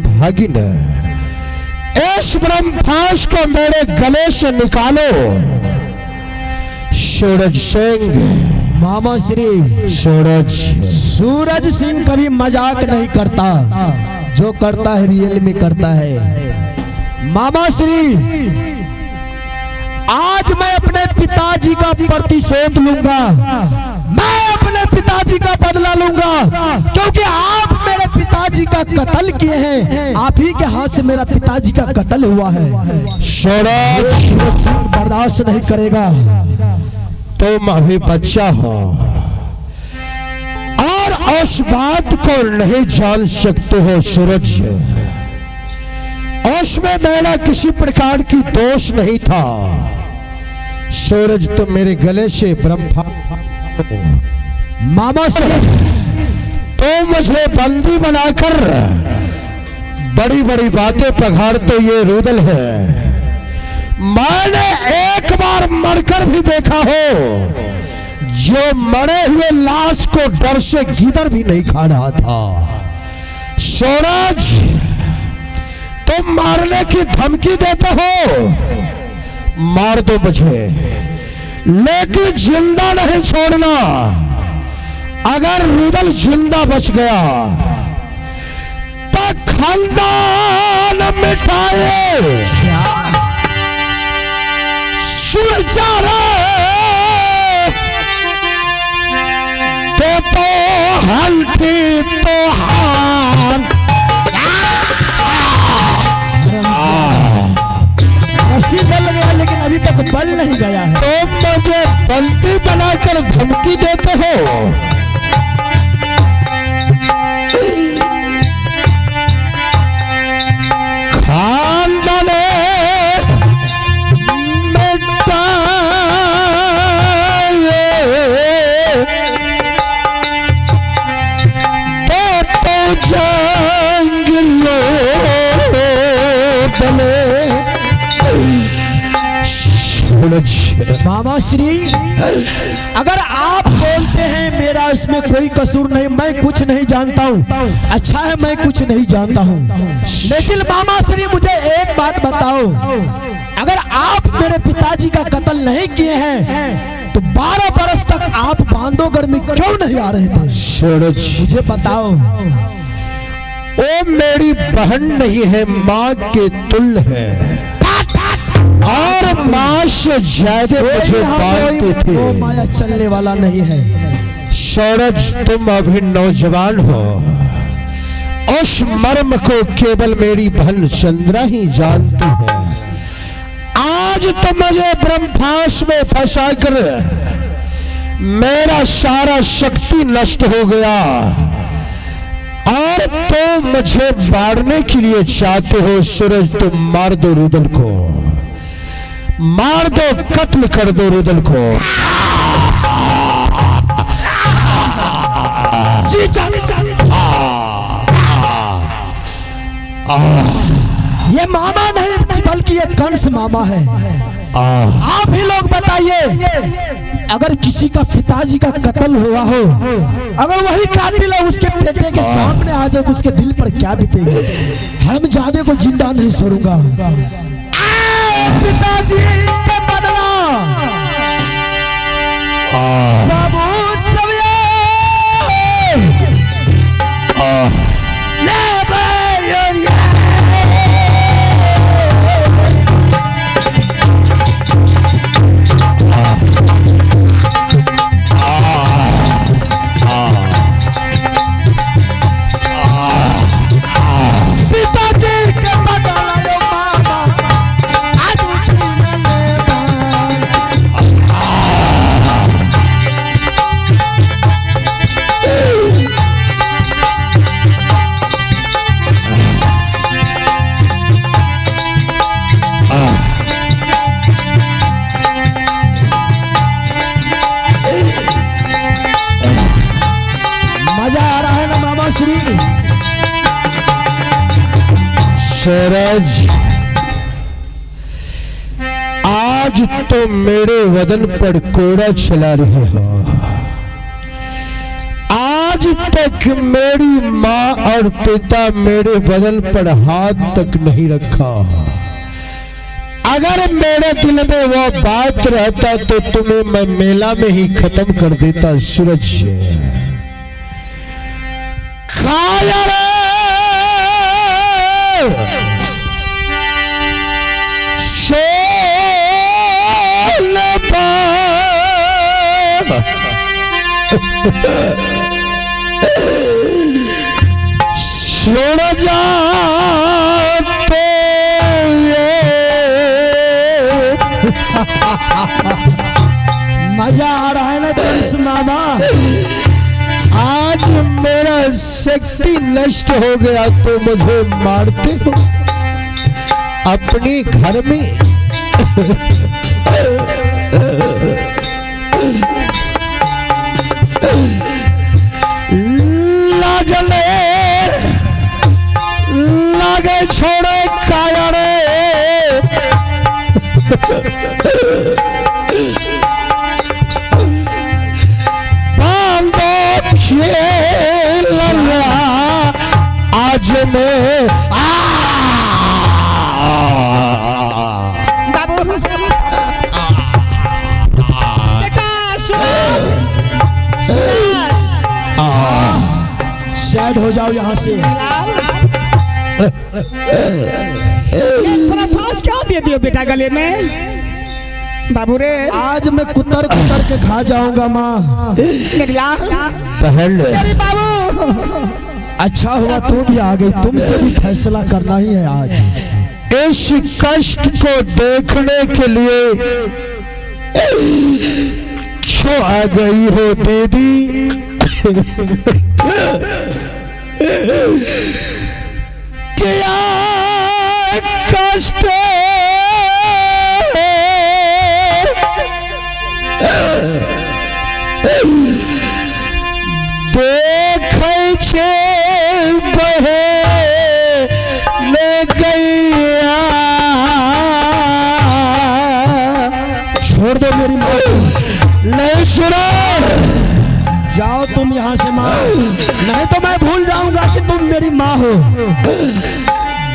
भागिन, इस ब्रह्मास्त्र को मेरे गले से निकालो। सूरज सिंह, मामा श्री सूरज सिंह कभी मजाक नहीं करता, जो करता है रियल में करता है। मामा श्री, आज मैं अपने पिताजी का प्रतिशोध लूंगा, मैं अपने पिताजी का बदला लूंगा, क्योंकि आप मेरे पिताजी का कत्ल किए हैं। आप ही के हाथ से मेरा पिताजी का कत्ल हुआ है। सूरज सिंह बर्दाश्त नहीं करेगा। तुम अभी बच्चा हो और उस बात को नहीं जान सकते हो। सूरज, उसमें मेरा किसी प्रकार की दोष नहीं था। सूरज, तुम मेरे गले से ब्रह्मा मामा श्री, तो मुझे बंदी बनाकर बड़ी बड़ी बातें पघाड़ते ये रुदल है। मैंने एक बार मरकर भी देखा हो, जो मरे हुए लाश को डर से गिदड़ भी नहीं खा रहा था। सूरज, तुम मारने की धमकी देते हो, मार दो मुझे, लेकिन जिंदा नहीं छोड़ना। अगर रुदल जिंदा बच गया तो खानदान मिटाए तो हल्दी तो रस्सी जल गया, लेकिन अभी तक बल नहीं गया है। तो मुझे बंदी बनाकर धमकी देते हो। खानदान मामा श्री, अगर आप बोलते हैं मेरा इसमें कोई कसूर नहीं, मैं कुछ नहीं जानता हूँ, अच्छा है मैं कुछ नहीं जानता हूँ, लेकिन मामा श्री मुझे एक बात बताओ, अगर आप मेरे पिताजी का कत्ल नहीं किए हैं तो 12 बरस तक आप बांधवगढ़ में क्यों नहीं आ रहे थे? मुझे बताओ। वो मेरी बहन नहीं है, माँ के तुल्य है और माँ से ज्यादा मुझे बांधते थे। वो माया चलने वाला नहीं है। सूरज, तुम अभी नौजवान हो, उस मर्म को केवल मेरी बहन चंद्रा ही जानती है। आज तो मुझे ब्रह्मास्त्र में फंसाकर मेरा सारा शक्ति नष्ट हो गया और तो मुझे मारने के लिए चाहते हो। सूरज, तुम मार दो रुदल को, मार दो, कत्ल कर दो रुदल को। जी ये मामा नहीं बल्कि ये कंस मामा है। आप ही लोग बताइए, अगर किसी का पिताजी का कत्ल हुआ हो, अगर वही कातिल है उसके बेटे के सामने आ जाए, उसके दिल पर क्या बीतेगी? हम जादे को जिंदा नहीं छोड़ूंगा। पिताजी के बदला बाबू सूरज, आज तो मेरे वदन पर कोड़ा चला रहे हो। आज तक मेरी माँ और पिता मेरे बदन पर हाथ तक नहीं रखा। अगर मेरे दिल में वो बात रहता तो तुम्हें मैं मेला में ही खत्म कर देता सूरज। खाया रे सुन जा तो मजा आ रहा है ना कंस मामा। आज मेरा शक्ति नष्ट हो गया तो मुझे मारते हो अपने घर में। लाजले लागे छोड़े काया रे बांधो खेल आज में बाबू बेटा सूरज साइड हो जाओ यहाँ से। ये प्रपोज क्यों दे दियो बेटा गले में बाबू रे? आज मैं कुतर कुतर के खा जाऊंगा माँ। मेरी लाल बहन मेरी बाबू अच्छा हुआ तुम भी आ गई, तुमसे भी फैसला करना ही है आज। इस कष्ट को देखने के लिए क्यों आ गई हो दीदी? क्या कष्ट देखै छे बहे ले गैया। छोड़ दो मेरी माँ, नहीं सुनो, जाओ तुम यहाँ से माँ, नहीं तो मैं भूल जाऊंगा कि तुम मेरी माँ हो।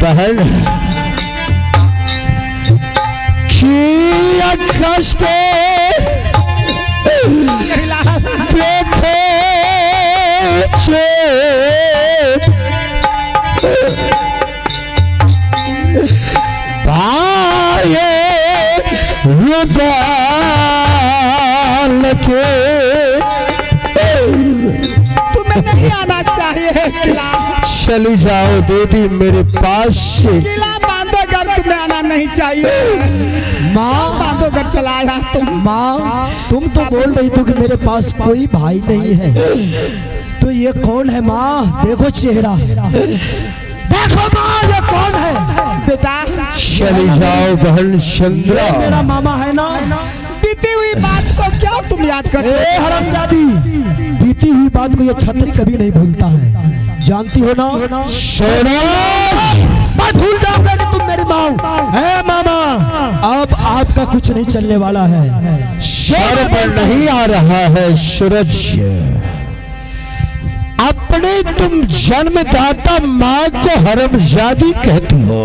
बहन किया कष्ट मेरी लाल देखे छे भाई रुदाल के तुम्हें नहीं आना चाहिए किला। चली जाओ दीदी मेरे पास से। किला बांधोगर तुम्हें आना नहीं चाहिए। माँ बांधोगर चलाया तुम। माँ तुम तो बोल रही थी कि मेरे पास कोई भाई नहीं है, तो ये कौन है माँ? देखो चेहरा, देखो माँ ये कौन है? बेटा चली जाओ बहन चंद्रा। मेरा मामा है ना। बीती हुई बात को क्या तुम याद करते ए हरामजादी, बीती हुई बात को ये छतरी कभी नहीं भूलता है, जानती हो ना? मैं भूल जाऊंगा कि तुम मेरी माँ है। मामा अब आपका कुछ नहीं चलने वाला है। सर पर नहीं आ रहा है सूरज। अपने तुम जन्मदाता माँ को हरमजादी कहती हो।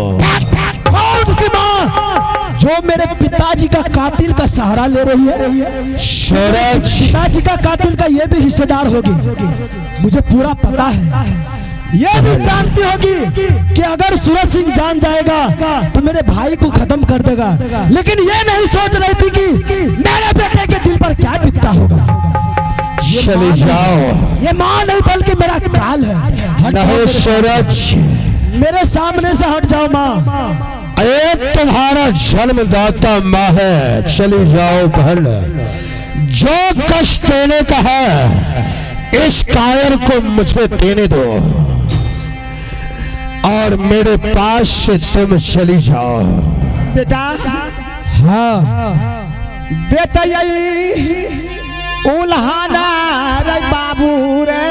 कौन सी माँ जो मेरे पिताजी का कातिल का सहारा ले रही है? सूरज पिताजी का कातिल का ये भी हिस्सेदार होगी, मुझे पूरा पता है। ये भी जानती होगी कि अगर सूरज सिंह जान जाएगा तो मेरे भाई को खत्म कर देगा, लेकिन ये नहीं सोच रही थी कि मेरे बेटे के दिल पर क्या बीतता होगा। चले जाओ। ये माँ नहीं बल्कि मेरा काल है। हट जाओ नहीं सूरज, मेरे सामने से हट जाओ माँ। अरे तुम्हारा जन्मदाता माँ है। चली जाओ बहन, जो कष्ट देने का है इस कायर को मुझे देने दो और मेरे पास से तुम चली जाओ। बेटा? हाँ बेटा यही उल्हाना रे बाबू रे,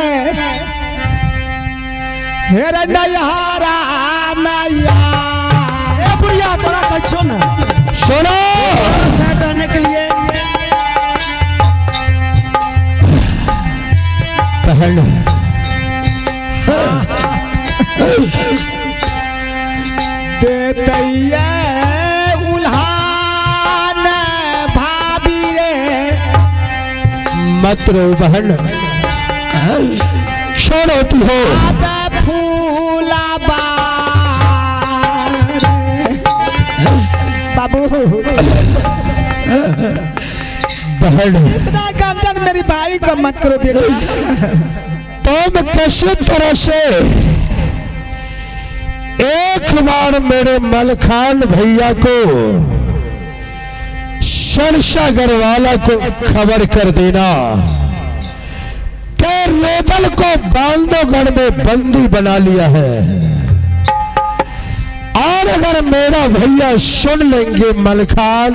हेरे नैहरा मैया। ए बुढ़िया तोरा कच्छो ना सुनो, साइड रहने के लिए। बहन देतैया उल्हान भाभी रे मत रो बहन, क्षण होती हो। आबे फूला बाबू बहन इतना गंजन मेरी भाई को मत करो बेटा। तुम कैसे तरह से एक बार मेरे मलखान भैया को सरसा गरवाला को खबर कर देना कि रोदल को बांधवगढ़ में बंदी बना लिया है। और अगर मेरा भैया सुन लेंगे मलखान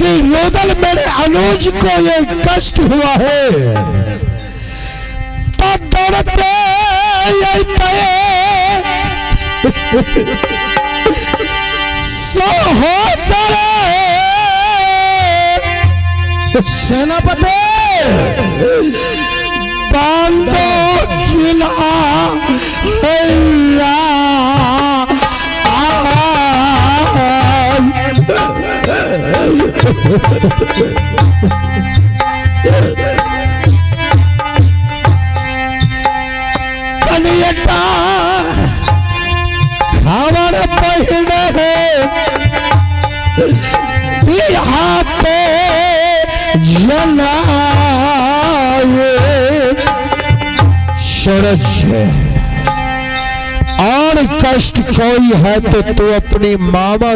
कि रोदल मेरे अनुज को ये कष्ट हुआ है, तो दौड़ते सेनापति बांधो किला कनियटा खबर पहिने यहाँ पे जलाए सूरज और कष्ट कोई है तो तू अपनी मामा